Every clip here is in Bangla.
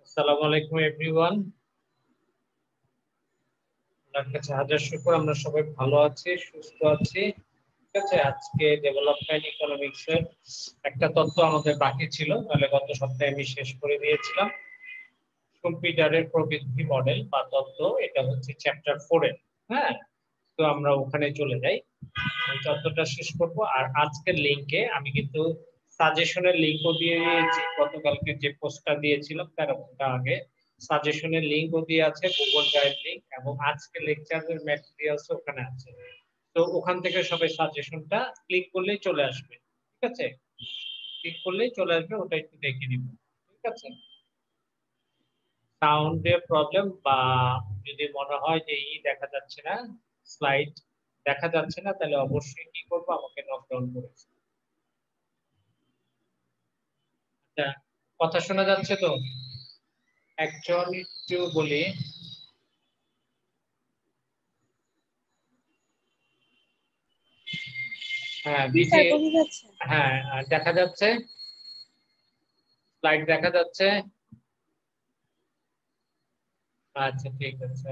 আসসালামু আলাইকুম এভরিওয়ান। আপনার কাছে হাজার শুকর, আমরা সবাই ভালো আছি, সুস্থ আছি। ঠিক আছে, আজকে ডেভেলপমেন্ট ইকোনমিক্স এর একটা তত্ত্ব আমাদের বাকি ছিল, তাহলে গত সপ্তাহে আমি শেষ করে দিয়েছিলাম। কম্পিউটারের প্রবৃদ্ধি মডেল বা তত্ত্ব, এটা হচ্ছে চ্যাপ্টার 4 এর। হ্যাঁ, তো আমরা ওখানে চলে যাই, ওই তত্ত্বটা শেষ করব। আর আজকের লিংকে আমি কিন্তু সাজেশনের লিংকও দিয়ে দিয়েছি, গতকালকে যে পোস্টটা দিয়েছিলাম তার আগে সাজেশনের লিংকও দিয়ে আছে, গুগল ড্রাইভ লিংক, এবং আজকে লেকচারের ম্যাটেরিয়ালস ওখানে আছে। তো ওখান থেকে সবাই সাজেশনটা ক্লিক করলেই চলে আসবে। ঠিক আছে, ক্লিক করলেই চলে আসবে, ওটা একটু দেখে নিব। ঠিক আছে, সাউন্ডের প্রবলেম বা যদি মনে হয় যে দেখা যাচ্ছে না, স্লাইড দেখা যাচ্ছে না, তাহলে অবশ্যই কি করবো, আমাকে নকডাউন করেছে। আচ্ছা, কথা শোনা যাচ্ছে তো? একজন একটু বলি। হ্যাঁ জি বিজি। স্যার, বোঝা যাচ্ছে। হ্যাঁ, আর দেখা যাচ্ছে, স্লাইড দেখা যাচ্ছে। আচ্ছা ঠিক আছে,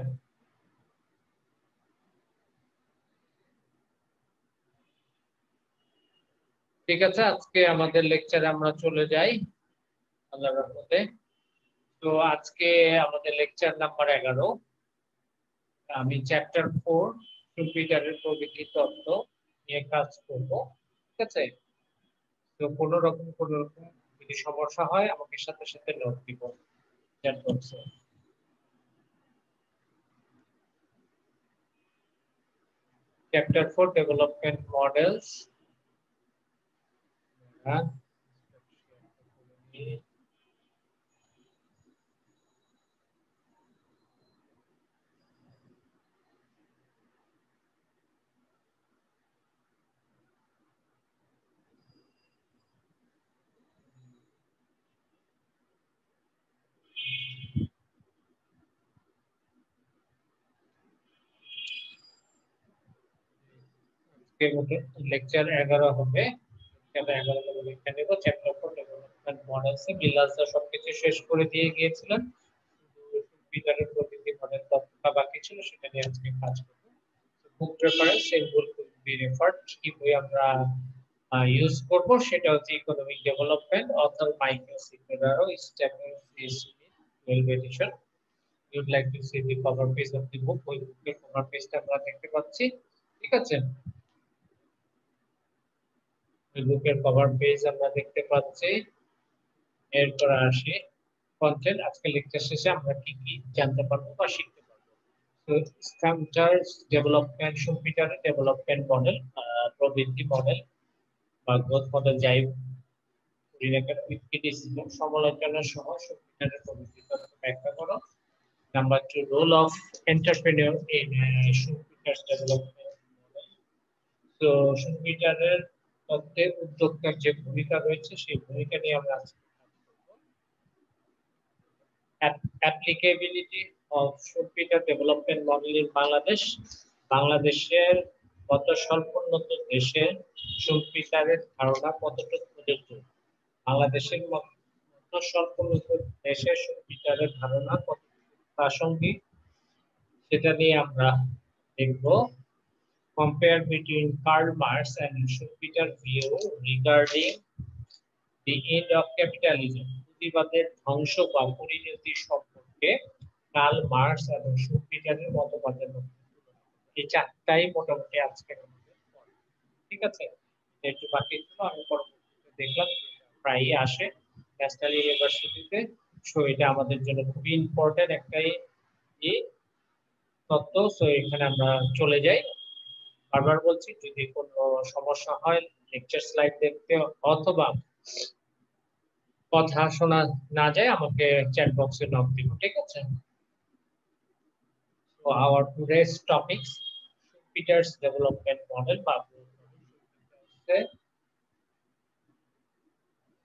ঠিক আছে, আজকে আমাদের লেকচারে আমরা চলে যাই আল্লাহর রহমতে। তো আজকে আমাদের লেকচার নাম্বার 11। আমি চ্যাপ্টার 4 কম্পিউটারের প্রকৃতি তত্ত্ব নিয়ে কাজ করব। ঠিক আছে, তো কোনো রকম যদি সমস্যা হয় আমাকে সাথে সাথে নোট দিব চ্যাট বক্সে। Chapter 4 development models. লেকচার 11 হবে। চ্যাপ্টার 11 থেকে লিখে নেব। চ্যাপ্টার 4 ডেভেলপমেন্ট মডেলস এ বিল্লাসরা সবকিছু শেষ করে দিয়ে গিয়েছিলেন, কম্পিউটারের প্রকৃতি মডেল তত্ত্বটা বাকি ছিল, সেটা নিয়ে আজকে কাজ করব। বুক রেফারেন্স এই বুক বি রেফার্ড কি বই আমরা ইউজ করব, সেটা হচ্ছে economic development, author Michael Sikeraro, Stephen C Smith, 12 edition. I'd like to see the cover page of the book. ওই বুকের কভার পেজটা আমরা দেখতে পাচ্ছি। ঠিক আছে, ওই বুকের কভার পেজ আমরা দেখতে পাচ্ছি। এরপর আসি কন্টেন্ট। আজকে লেকচার শেষে আমরা কি কি জানতে পারবো বা শিখতে পারবো। তো structure development, computer development model, প্রবৃদ্ধি মডেল বা গ্রোথ মডেল, যাই করি না কেন, ক্রিটিসিজম সমালোচনা সহ কম্পিউটারের প্রবৃদ্ধি তত্ত্ব ব্যাখ্যা করো। Number 2, role of entrepreneur in computer development model. তো কম্পিউটারের তত্ত্বে উদ্যোক্তার যে ভূমিকা রয়েছে, সেই ভূমিকা নিয়ে আমরা আজকে কাজ করব। Applicability of computer development model in Bangladesh. বাংলাদেশের কত স্বল্পোন্নত দেশে কম্পিউটারের ধারণা কতটুকু প্রযোজ্য? বাংলাদেশের মতো স্বল্পোন্নত দেশে কম্পিউটারের ধারণা কতটুকু প্রাসঙ্গিক, সেটা নিয়ে আমরা দেখব। Compare between Karl Marx and Schumpeter view regarding the end of capitalism. পুঁজিবাদের ধ্বংস বা পরিণতি সম্পর্কে কার্ল মার্কস এবং শুপিটারের মতবাদের মধ্যে এই চারটাই মোটামুটি আজকে আমাদের পড়া। ঠিক আছে, একটু বাকি ছিল, আমি পরবর্তীতে দেখলাম প্রায়ই আসে ন্যাশনাল ইউনিভার্সিটিতে। সো এটা আমাদের জন্য খুবই ইম্পর্টেন্ট একটাই তত্ত্ব। সো এখানে আমরা চলে যাই। বারবার বলছি, যদি কোনো সমস্যা হয় লেকচার স্লাইড দেখতে অথবা কথা শোনা না যায়, আমাকে চ্যাট বক্সে নক দিব। ঠিক আছে, so our today's topics, Peter's development model বা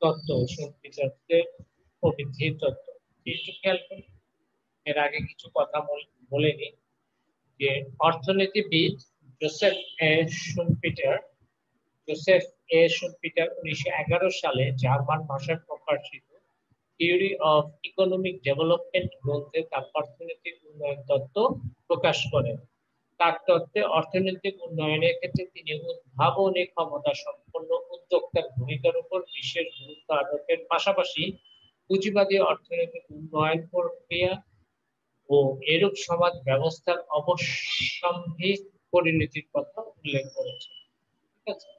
তত্ত্ব, পিটার্সের প্রবৃদ্ধির তত্ত্ব। একটু খেয়াল করি, এর আগে কিছু কথা বলে নিই যে অর্থনীতিবিদ জোসেফ এ শুম্পিটার জোসেফ এ শুম্পিটার 1911 সালে জার্মান ভাষায় প্রকাশিত থিওরি অফ ইকোনমিক ডেভেলপমেন্ট গ্রন্থে তার অর্থনৈতিক উন্নয়ন তত্ত্ব প্রকাশ করেন। তার তত্ত্বে অর্থনৈতিক উন্নয়নের ক্ষেত্রে তিনি উদ্ভাবনী ক্ষমতা সম্পন্ন উদ্যোক্তার ভূমিকার উপর বিশেষ গুরুত্ব আরোপের পাশাপাশি পুঁজিবাদী অর্থনৈতিক উন্নয়ন প্রক্রিয়া ও এরূপ সমাজ ব্যবস্থার অবশ্যম্ভাবী পরিণতির কথা উল্লেখ করেছে। ঠিক আছে,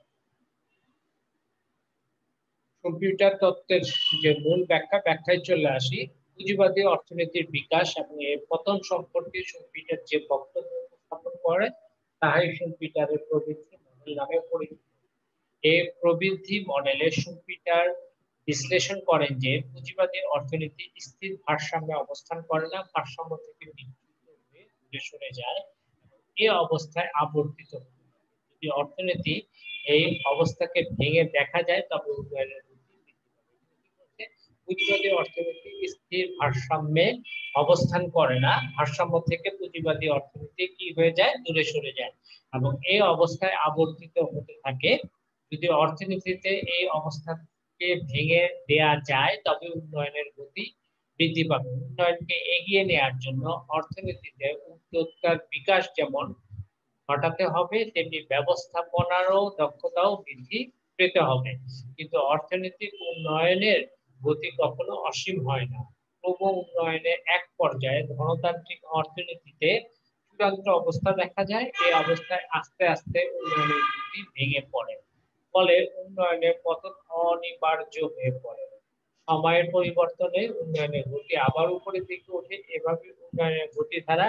কম্পিউটার তত্ত্বের যে মূল ব্যাখ্যায় চলে আসি। পুঁজিবাদী অর্থনীতির বিকাশ এবং এর পতন সম্পর্কে কম্পিউটার যে বক্তব্য উপস্থাপন করে তাহাই কম্পিউটারের প্রবৃদ্ধি মডেল নামে পরিচিত। এই প্রবৃদ্ধি মডেলে কম্পিউটার বিশ্লেষণ করেন যে পুঁজিবাদী অর্থনীতি স্থির ভারসাম্যে অবস্থান করে না, ভারসাম্য থেকে বিচ্যুত হয়ে দূরে সরে যায়। এই অবস্থায় আবর্তিত হয়। যদি অর্থনীতি এই অবস্থাকে ভেঙে দেখা যায় তবে উন্নয়নের গতি বৃদ্ধি পাবে। পুঁজিবাদী অর্থনীতি স্থির ভারসাম্যে অবস্থান করে না, ভারসাম্য থেকে পুঁজিবাদী অর্থনীতি কি হয়ে যায়, দূরে সরে যায় এবং এই অবস্থায় আবর্তিত হতে থাকে। যদি অর্থনীতিতে এই অবস্থাকে ভেঙে দেয়া যায় তবে উন্নয়নের গতি বৃদ্ধি পাবে। উন্নয়নকে এগিয়ে নেওয়ার জন্য অর্থনীতিতে উদ্যোক্তার বিকাশ যেমন ঘটাতে হবে তেমনি ব্যবস্থাপনারও দক্ষতাও বৃদ্ধি পেতে হবে। কিন্তু অর্থনৈতিক উন্নয়নের গতি কখনো অসীম হয় না। ক্রম উন্নয়নে এক পর্যায়ে ধনতান্ত্রিক অর্থনীতিতে চূড়ান্ত অবস্থা দেখা যায়। এই অবস্থায় আস্তে আস্তে উন্নয়নের গতি ভেঙে পড়ে, ফলে উন্নয়নের পতন অনিবার্য হয়ে পড়ে। সময়ের পরিবর্তনে উন্নয়নের গতি আবার উপরের দিকে ওঠে। এভাবে উন্নয়নের গতিধারা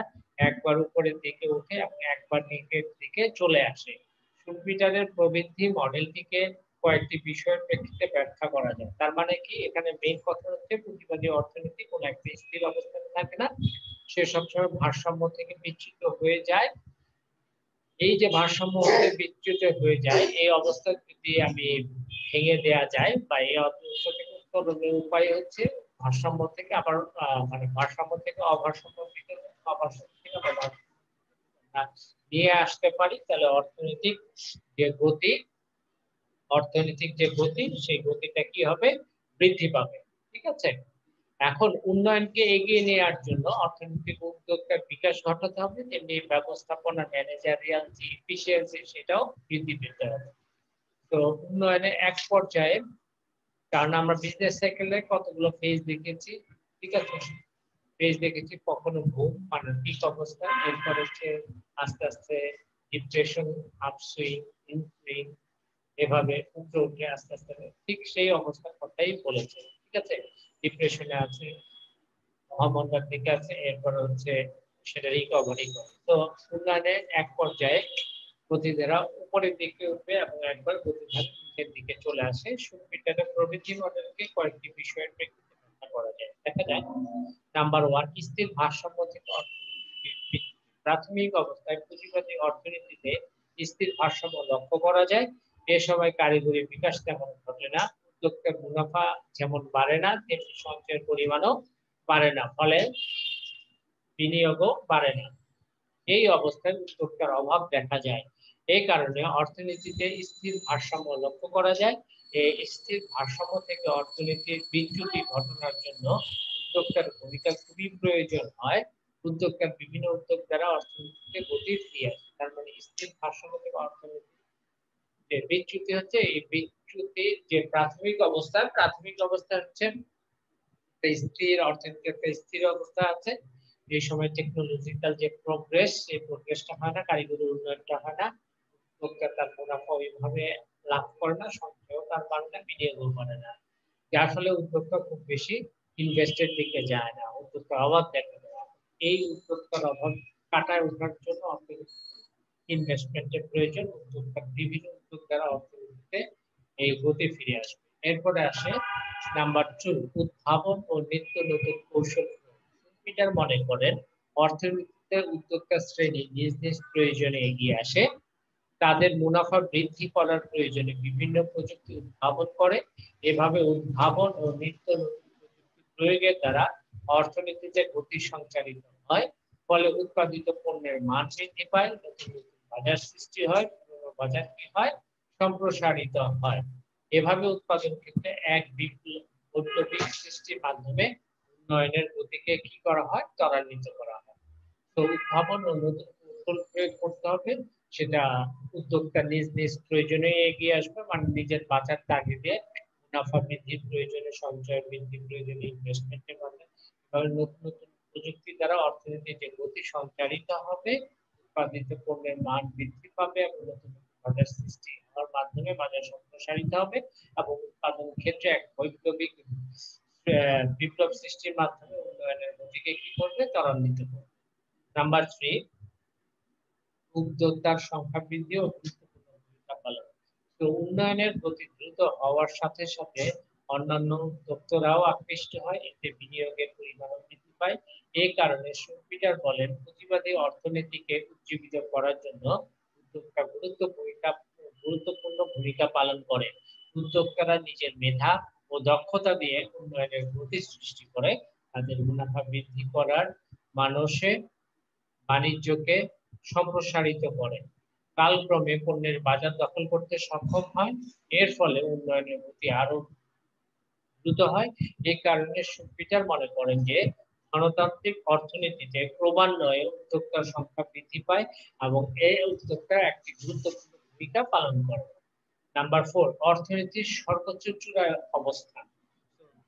একবার উপরের দিকে ওঠে এবং একবার নিচের দিকে চলে আসে। কম্পিউটারের প্রবৃদ্ধি মডেলটিকে কয়েকটি বিষয়ের প্রেক্ষিতে ব্যাখ্যা করা যায়। তার মানে কি, এখানে মেইন কথা হচ্ছে পুঁজিবাদী অর্থনীতি কোন একটা স্থির অবস্থানে থাকে না, সে সবসময় ভারসাম্য থেকে বিচ্যুত হয়ে যায়। এই যে ভারসাম্য হতে বিচ্যুত হয়ে যায়, এই অবস্থা যদি আমি ভেঙে দেয়া যায় বা এই অবস্থা থেকে উত্তরণের উপায় হচ্ছে ভারসাম্য থেকে আবার মানে ভারসাম্য থেকে অভারসাম্য থেকে অভারসাম্য থেকে আবার নিয়ে আসতে পারি, তাহলে যে গতি অর্থনৈতিক সেই গতিটা কি হবে, বৃদ্ধি পাবে। ঠিক আছে, এখন উন্নয়নকে এগিয়ে নেওয়ার জন্য অর্থনৈতিক উদ্যোক্তার বিকাশ ঘটাতে হবে, তেমনি ব্যবস্থাপনা ম্যানেজারিয়াল যে এফিসিয়েন্সি সেটাও বৃদ্ধি পেতে হবে। তো উন্নয়নের এক পর্যায়ে, কারণ আমরা বিজনেস সাইকেলে কতগুলো ফেজ দেখেছি, ঠিক আছে, ফেজ দেখেছি। কখনো বুম মানে পিক অবস্থা, এরপর হচ্ছে আস্তে আস্তে ডিপ্রেশন, আপসুইং, ইনসুইং, এভাবে উপরে উঠে আস্তে আস্তে ঠিক সেই অবস্থার কথাই বলেছে। ঠিক আছে, ডিপ্রেশনে আছে, মহামন্দার দিকে আছে, এরপর হচ্ছে সেটা রিকভারি করে। তো উন্নয়নের এক পর্যায়ে গতিধারা উপরের দিকে উঠবে এবং একবার গতিধারা নিচের দিকে চলে আসে। কম্পিউটারের প্রবৃদ্ধি মডেলকে কয়েকটি বিষয়ের প্রেক্ষিতে ব্যাখ্যা করা যায়। দেখা যায়, নাম্বার ওয়ান, স্থির ভারসাম্য থেকে অর্থনীতি। প্রাথমিক অবস্থায় পুঁজিবাদী অর্থনীতিতে স্থির ভারসাম্য লক্ষ্য করা যায়। এ সময় কারিগরি বিকাশ তেমন ঘটে না, উদ্যোক্তার মুনাফা যেমন বাড়ে না তেমনি সঞ্চয়ের পরিমাণও বাড়ে না, ফলে বিনিয়োগও বাড়ে না। এই অবস্থায় উদ্যোক্তার অভাব দেখা যায়। এই কারণে অর্থনীতিতে স্থির ভারসাম্য লক্ষ্য করা যায়। এই স্থির ভারসাম্য থেকে অর্থনীতির বিচ্যুতি ঘটনার জন্য উদ্যোক্তার ভূমিকা খুবই প্রয়োজন হয়। বিভিন্ন উদ্যোগ দ্বারা অর্থনীতিতে গতি ফিরিয়ে আসে। তার মানে স্থির ভারসাম্য থেকে অর্থনীতি যে বিচ্যুতি হচ্ছে, এই বিচ্যুতির যে প্রাথমিক অবস্থা হচ্ছে স্থির অর্থনীতির একটা স্থির অবস্থা আছে। এই সময় টেকনোলজিক্যাল যে প্রোগ্রেস, সেই প্রোগ্রেসটা হয় না, কারিগরি উন্নয়নটা হয় না, উদ্যোক্তা তার মুনাফা ওইভাবে লাভ করে না, সঞ্চয়ও তার বাড়ে না, বিনিয়োগও করে না, যার ফলে উদ্যোক্তা খুব বেশি ইনভেস্টের দিকে যায় না, উদ্যোক্তার অভাব দেখা দেয়। এই উদ্যোক্তার অভাব কাটায় ওঠার জন্য ইনভেস্টমেন্টের প্রয়োজন। বিভিন্ন উদ্যোগ দ্বারা অর্থনীতিতে এই গতি ফিরে আসবে। এরপরে আসে নাম্বার টু, উদ্ভাবন ও নিত্য নতুন কৌশল। পিটার মনে করেন অর্থনীতিতে উদ্যোক্তা শ্রেণী নিজ নিজ প্রয়োজনে এগিয়ে আসে, তাদের মুনাফা বৃদ্ধি করার প্রয়োজনে বিভিন্ন প্রযুক্তি উদ্ভাবন করে। এভাবে উদ্ভাবন ও নিত্য নতুন প্রযুক্তি প্রয়োগের দ্বারা অর্থনীতিতে গতি সঞ্চারিত হয়, ফলে উৎপাদিত পণ্যের মান বৃদ্ধি পায়, নতুন নতুন বাজার সৃষ্টি হয়, পুরনো বাজার কি হয়, সম্প্রসারিত হয়। এভাবে উৎপাদন ক্ষেত্রে এক বিপ্লব বৈপ্লবিক সৃষ্টির মাধ্যমে উন্নয়নের গতিকে কি করা হয়, ত্বরান্বিত করা হয়। তো উদ্ভাবন ও নতুন কৌশল প্রয়োগ করতে হবে, সেটা উদ্যোক্তা নিজ নিজ প্রয়োজনে এগিয়ে আসবে, মানে নিজের বাঁচার তাগিদে মুনাফা বৃদ্ধির প্রয়োজনে, সঞ্চয় বৃদ্ধির প্রয়োজনে, ইনভেস্টমেন্টের মাধ্যমে নতুন নতুন প্রযুক্তি দ্বারা অর্থনীতির যে গতি সঞ্চারিত হবে, উৎপাদিত পণ্যের মান বৃদ্ধি পাবে এবং নতুন বাজার সৃষ্টি হওয়ার মাধ্যমে বাজার সম্প্রসারিত হবে এবং উৎপাদন ক্ষেত্রে এক বৈপ্লবিক বিপ্লব সৃষ্টির মাধ্যমে উন্নয়নের গতিকে কি করবে, ত্বরান্বিত করবে। নাম্বার 3, উদ্যোক্তার সংখ্যা বৃদ্ধি ও গুরুত্বপূর্ণ ভূমিকা পালন। তো উন্নয়নের গতি দ্রুত হওয়ার সাথে সাথে অন্যান্য উদ্যোক্তারাও আকৃষ্ট হয়, এতে বিনিয়োগের পরিমাণ বৃদ্ধি পায়। এই কারণে শুপিটার বলেন, প্রতিবাদী অর্থনীতিকে উজ্জীবিত করার জন্য উদ্যোক্তা গুরুত্বপূর্ণ ভূমিকা পালন করে। উদ্যোক্তারা নিজের মেধা ও দক্ষতা দিয়ে উন্নয়নের গতি সৃষ্টি করে, তাদের মুনাফা বৃদ্ধি করার মানুষে বাণিজ্যকে সম্প্রসারিত করে, কালক্রমে পণ্যের বাজার দখল করতে সক্ষম হয়। এর ফলে উন্নয়নের গতি আরো দ্রুত হয়। এই কারণে শুপিটার মনে করেন যে গণতান্ত্রিক অর্থনীতিতে ক্রমান্বয়ে উদ্যোক্তার সংখ্যা বৃদ্ধি পায় এবং এই উদ্যোক্তা একটি গুরুত্বপূর্ণ ভূমিকা পালন করে। নাম্বার 4, অর্থনীতির সর্বোচ্চ চূড়ায় অবস্থান।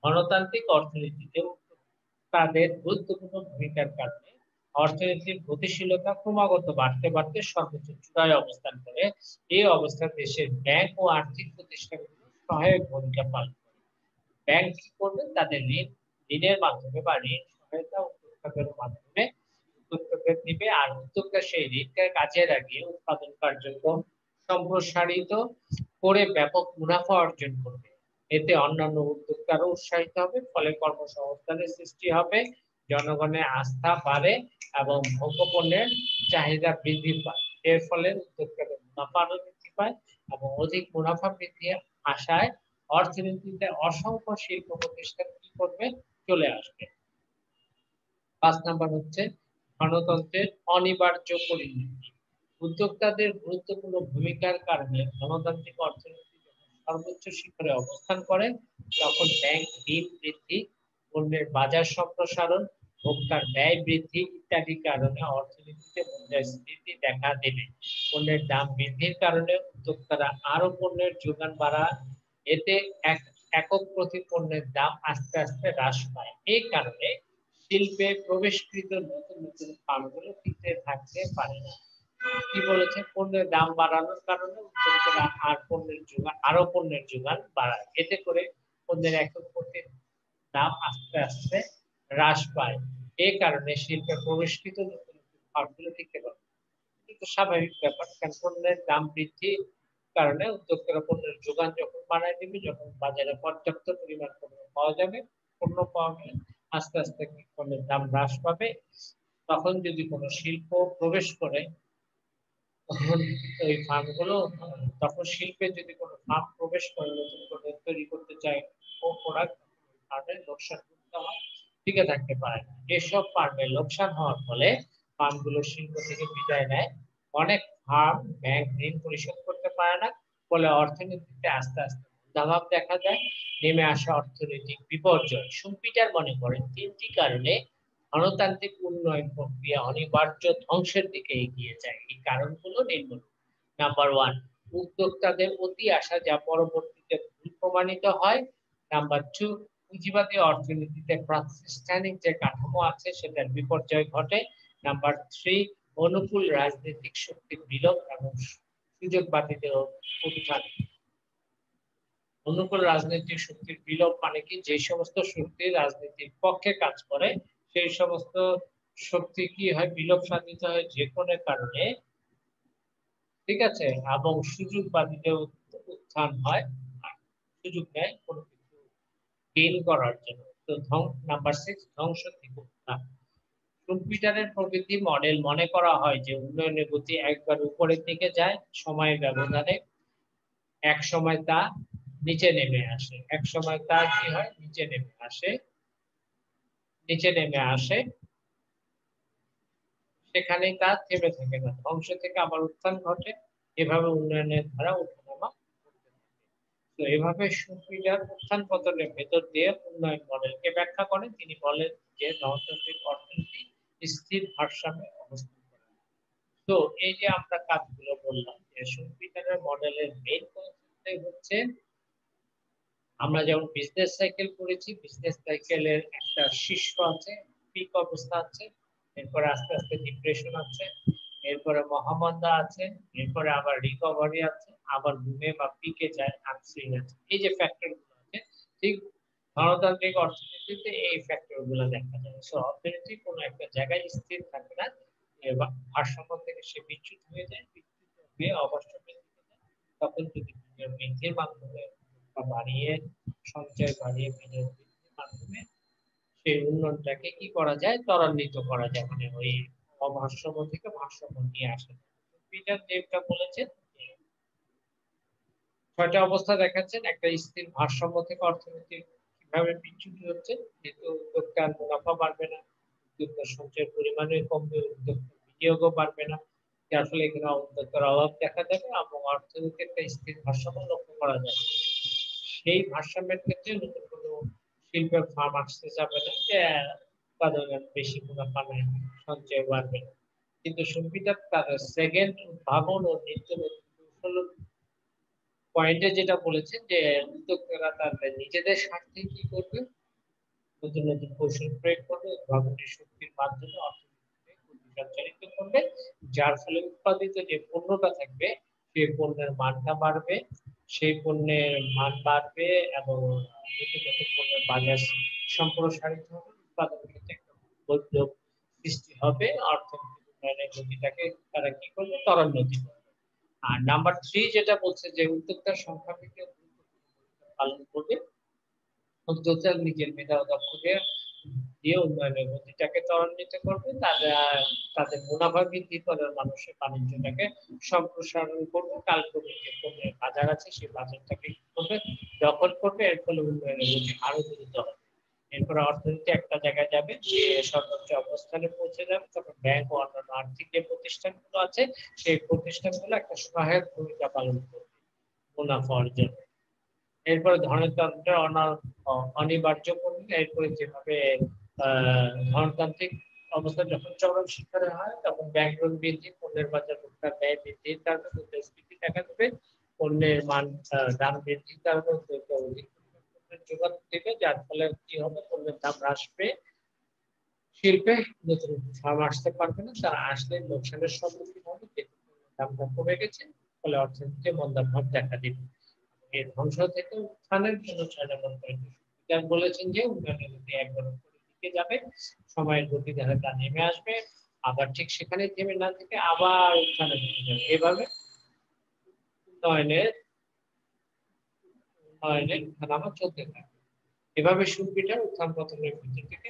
গণতান্ত্রিক অর্থনীতিতে তাদের গুরুত্বপূর্ণ ভূমিকার কারণে অর্থনীতির গতিশীলতা ক্রমাগত বাড়তে বাড়তে সর্বোচ্চ চূড়ায় অবস্থান করে। এই অবস্থায় দেশের ব্যাংক ও আর্থিক প্রতিষ্ঠানগুলো সহায়ক ভূমিকা পালন করে। ব্যাংক কি করবে, তাদের ঋণের মাধ্যমে বা ঋণ সহায়তা উদ্যোক্তাদের মাধ্যমে উদ্যোক্তাদের দিবে, আর উদ্যোক্তা সেই ঋণকে কাজে লাগিয়ে উৎপাদন কার্যক্রম সম্প্রসারিত করে ব্যাপক মুনাফা অর্জন করবে। এতে অন্যান্য উদ্যোক্তারও উৎসাহিত হবে, ফলে কর্মসংস্থানের সৃষ্টি হবে, জনগণের আস্থা বাড়ে এবং ভোগ্যপণ্যের চাহিদা বৃদ্ধি পায়। এর ফলে উদ্যোক্তাদের মুনাফা আরো বৃদ্ধি পায় এবং অধিক মুনাফা বৃদ্ধির আশায় অর্থনীতিতে অসংখ্য শিল্প প্রতিষ্ঠান কি করবে, চলে আসবে। 5 নাম্বার হচ্ছে গণতন্ত্রের অনিবার্য পরিণতি। উদ্যোক্তাদের গুরুত্বপূর্ণ ভূমিকার কারণে গণতান্ত্রিক অর্থনীতি যখন সর্বোচ্চ শিখরে অবস্থান করে, তখন ব্যাংক ঋণ বৃদ্ধি, পণ্যের বাজার সম্প্রসারণ, ভোক্তার ব্যয় বৃদ্ধি ইত্যাদি কারণে অর্থনীতিতে মুদ্রাস্ফীতি দেখা দেবে। পণ্যের দাম বৃদ্ধির কারণে উদ্যোক্তারা আরো পণ্যের যোগান বাড়ায়, এতে একক প্রতি পণ্যের দাম আস্তে আস্তে হ্রাস পায়। এই কারণে শিল্পে প্রবেশকৃত নতুন নতুন ফার্মগুলো টিকে থাকতে পারে না। কি বলেছে, পণ্যের দাম বাড়ানোর কারণে উদ্যোক্তারা আরো পণ্যের যোগান বাড়ায়, এতে করে পণ্যের একক প্রতি দাম আস্তে আস্তে হ্রাস পায়। এই কারণে শিল্পে প্রবেশকৃত নতুন নতুন ফার্মগুলো টিকতে পারে। কিন্তু স্বাভাবিক ব্যাপার, কারণ পণ্যের দাম বৃদ্ধির কারণে উদ্যোক্তারা পণ্যের যোগান যখন বাড়ায় দেবে, যখন বাজারে পর্যাপ্ত পরিমাণ পণ্য পাওয়া যাবে, পণ্য পাওয়া গেলে আস্তে আস্তে পণ্যের দাম হ্রাস পাবে। তখন যদি কোনো শিল্প প্রবেশ করে, তখন ওই ফার্মগুলো, তখন শিল্পে যদি কোনো ফার্ম প্রবেশ করে নতুন করে তৈরি করতে চায় ও প্রোডাক্ট, ফার্মের লোকসান করতে হয়, টিকে থাকতে পারে না। এসব ফার্মের লোকসান হওয়ার ফলে ফার্মগুলো শিল্প থেকে বিদায় নেয়। অনেক ফার্ম ব্যাংক ঋণ পরিশোধ করতে পারে না, ফলে অর্থনীতিতে আস্তে আস্তে মন্দাভাব দেখা যায়, নেমে আসা অর্থনৈতিক বিপর্যয়। শুম্পিটার মনে করেন 3টি কারণে গণতান্ত্রিক উন্নয়ন প্রক্রিয়া অনিবার্য ধ্বংসের দিকে এগিয়ে যায়। এই কারণগুলো নিম্নরূপ। নাম্বার 1, উদ্যোক্তাদের অতি আশা যা পরবর্তীতে ভুল প্রমাণিত হয়। নাম্বার 2, পুঁজিবাদী অর্থনীতিতে প্রাতিষ্ঠানিক যে কাঠামো আছে সেটার বিপর্যয় ঘটে। নাম্বার 3, অনুকূল রাজনৈতিক শক্তির বিলোপ এবং সুযোগবাদীদের উত্থান। অনুকূল রাজনৈতিক শক্তির বিলোপ মানে কি, যে সমস্ত শক্তি রাজনীতির পক্ষে কাজ করে সেই সমস্ত শক্তি কি হয়, বিলোপ সাধিত হয় যে কোনো কারণে, ঠিক আছে, এবং সুযোগবাদীদের উত্থান হয়, সুযোগ নেয় কোনো কিছু গেইন করার জন্য। তো নাম্বার 6, ধ্বংস থেকে উত্থান। শুম্পিটারের প্রবৃদ্ধি মডেল মনে করা হয় যে উন্নয়নের গতি একবার উপরের দিকে যায় সময়ের ব্যবধানে, এক সময় তা নিচে নেমে আসে, এক সময় তা কি হয়, নিচে নেমে আসে, সেখানেই তা থেমে থাকে না, ধ্বংস থেকে আবার উত্থান ঘটে, এভাবে উন্নয়নের ধারা ওঠানামা করতে থাকে। তো এভাবে সুপিটার উত্থান পতনের ভেতর দিয়ে উন্নয়ন মডেলকে ব্যাখ্যা করেন। তিনি বলেন যে গণতান্ত্রিক অর্থনীতি স্থির ভারসাম্যে অবস্থান করে। তো এই যে আমরা কাজগুলো বললাম যে সুপিটারের মডেলের মেইন কনসেপ্টটাই হচ্ছে, আমরা যেমন বিজনেস সাইকেল করেছি, বিজনেস সাইকেলের একটা শীর্ষ আছে, পিক অবস্থা আছে, এরপরে আস্তে আস্তে ডিপ্রেশন আছে, এরপরে মহামন্দা আছে, এরপরে আবার রিকভারি আছে, আবার বুমে বা পিকে যায় আপসুইং আছে। এই যে ফ্যাক্টর গুলো আছে, ঠিক গণতান্ত্রিক অর্থনীতিতে এই ফ্যাক্টর গুলো দেখা যায়। সো অর্থনীতি কোনো একটা জায়গায় স্থির থাকে না, ভারসাম্য থেকে সে বিচ্যুত হয়ে যায়, বিচ্যুত হয়ে অবশ্যই তখন যদি বৃদ্ধির মাধ্যমে বাড়িয়ে সঞ্চয় বাড়িয়ে বিনিয়োগ বৃদ্ধির মাধ্যমে সেই উন্নয়নটাকে কি করা যায়, ত্বরান্বিত করা যায়, মানে ওই অভারসাম্য থেকে ভারসাম্য নিয়ে আসে। পিটার যেটা বলেছেন, ছয়টা অবস্থা দেখাচ্ছেন। একটা স্থির ভারসাম্য থেকে অর্থনীতি কিভাবে বিচ্যুতি হচ্ছে, যেহেতু উদ্যোক্তার মুনাফা বাড়বে না, উদ্যোক্তার সঞ্চয়ের পরিমাণে কমবে, উদ্যোক্তার বিনিয়োগও বাড়বে না, যার ফলে এখানে উদ্যোক্তার অভাব দেখা যাবে এবং অর্থনীতির একটা স্থির ভারসাম্য লক্ষ্য করা যাবে। সেই ভারসাম্যের ক্ষেত্রে নতুন কোনো শিল্পের ফার্ম আসতে যাবে না, যে উৎপাদনের বেশি মুনাফা নেয়, সঞ্চয় বাড়বে না। কিন্তু সুবিধা তার সেকেন্ড উদ্ভাবন ও নিত্য নতুন কৌশল পয়েন্টে যেটা বলেছেন যে উদ্যোক্তারা তাদের নিজেদের স্বার্থে কি করবে, নতুন নতুন কৌশল প্রয়োগ করবে, উদ্ভাবনী শক্তির মাধ্যমে অর্থনীতিকে গতি সঞ্চালিত করবে, যার ফলে উৎপাদিত যে পণ্যটা থাকবে সেই পণ্যের মানটা বাড়বে, সেই পণ্যের মান বাড়বে এবং নতুন নতুন পণ্যের বাজার সম্প্রসারিত হবে, উৎপাদন ক্ষেত্রে একটা উদ্যোগ সৃষ্টি হবে, অর্থনৈতিক উন্নয়নের গতিটাকে তারা কি করবে, ত্বরান্বিত করবে। আর নাম্বার 3 যেটা বলছে যে উদ্যোক্তার সংখ্যা থেকে পালন করবে, উদ্যোক্তা নিজের মেধা ও দক্ষতা দিয়ে উন্নয়নের গতিটাকে ত্বরান্বিত করবে, তাদের মুনাফা বৃদ্ধি করে মানুষের বাণিজ্যটাকে সম্প্রসারণ করবে, কালক্রমিক যে পণ্যের বাজার আছে সেই বাজারটাকে কি করবে, দখল করবে, এর ফলে উন্নয়নের গতি আরো দ্রুত হবে। এরপরে অর্থনীতি একটা জায়গায় যাবে, যে সর্বোচ্চ অবস্থানে পৌঁছে যাবে, তখন ব্যাংক ও অন্যান্য আর্থিক যে প্রতিষ্ঠানগুলো আছে সেই প্রতিষ্ঠানগুলো একটা সহায়ক ভূমিকা পালন করবে মুনাফা অর্জনে। এরপরে ধনতন্ত্রের অনিবার্য পণ্য, এরপরে যেভাবে ধনতান্ত্রিক অবস্থা যখন চরম শিখরে হয় তখন ব্যাংক ঋণ বৃদ্ধি, পণ্যের বাজার মুদ্রার ব্যয় বৃদ্ধির কারণে মুদ্রাস্ফীতি দেখা দেবে, পণ্যের মান দাম বৃদ্ধির কারণে অধিক পণ্যের যোগান দেবে, যার ফলে কি হবে, পণ্যের দাম হ্রাস পেয়ে শিল্পে নতুন ফার্ম আসতে পারবে না, তারা আসলে লোকসানের সম্মুখীন হবে, যেহেতু পণ্যের দামটা কমে গেছে, ফলে অর্থনীতিতে মন্দাভাব দেখা দিবে। এর ধ্বংস থেকে উত্থানের জন্য 6 নম্বর পয়েন্ট বলেছেন যে উন্নয়নের গতি একবার উপরের দিকে যাবে, সময়ের গতি ধারা তা নেমে আসবে, আবার ঠিক সেখানে থেমে না থেকে আবার উত্থানের দিকে যাবে। এভাবে উন্নয়নের উন্নয়নের ধারা চলতে থাকে। এভাবে সুপিটার উত্থান পতনের ভিতর থেকে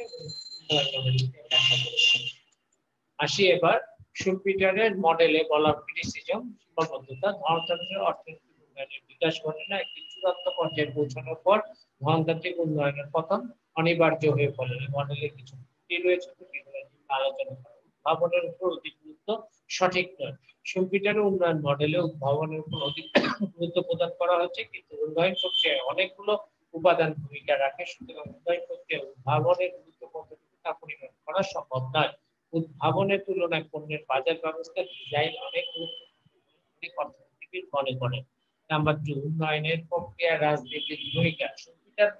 আসি এবার সুপিটারের মডেলে বলা ক্রিটিসিজম, সীমাবদ্ধতা। ধনতান্ত্রিক অর্থনৈতিক উন্নয়নের বিকাশ ঘটে না, একটি চূড়ান্ত পর্যায়ে পৌঁছানোর পর ধনতান্ত্রিক উন্নয়নের পতন অনিবার্য হয়ে পড়ে। এই মডেলের কিছু ত্রুটি রয়েছে, আলোচনা করা। উদ্ভাবনের উপর অধিক গুরুত্ব সঠিক নয়। সুপিটারের উন্নয়ন মডেলে উদ্ভাবনের উপর অধিক গুরুত্ব প্রদান করা হয়েছে, কিন্তু উন্নয়ন প্রক্রিয়ায় অনেকগুলো উপাদান ভূমিকা রাখে, সুতরাং উন্নয়ন প্রক্রিয়ায় উদ্ভাবনের গুরুত্ব কতটুকু তা পরিমাপ করা সম্ভব নয়। উদ্ভাবনের তুলনায় পণ্যের বাজার ব্যবস্থা ডিজাইন অনেক গুরুত্বপূর্ণ অর্থনীতিবিদ মনে করেন। নাম্বার 2, উন্নয়নের প্রক্রিয়া রাজনীতির ভূমিকা। সুপিটার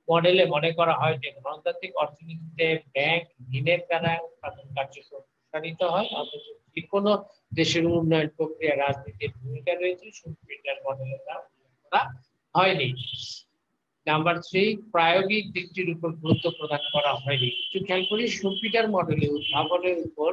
মডেলে মনে করা হয় যে গণতান্ত্রিক অর্থনীতিতে ব্যাংক ঋণের দ্বারা উৎপাদন কার্যক্রম প্রসারিত হয়, অথচ যে কোনো দেশের উন্নয়ন প্রক্রিয়া রাজনীতির ভূমিকা রয়েছে, সুপিটার মডেলে তা উল্লেখ করা হয়নি। নাম্বার 3, প্রায়োগিক দিকটির উপর গুরুত্ব প্রদান করা হয়নি। একটু খেয়াল করি, সুপিটার মডেলে উদ্ভাবনের উপর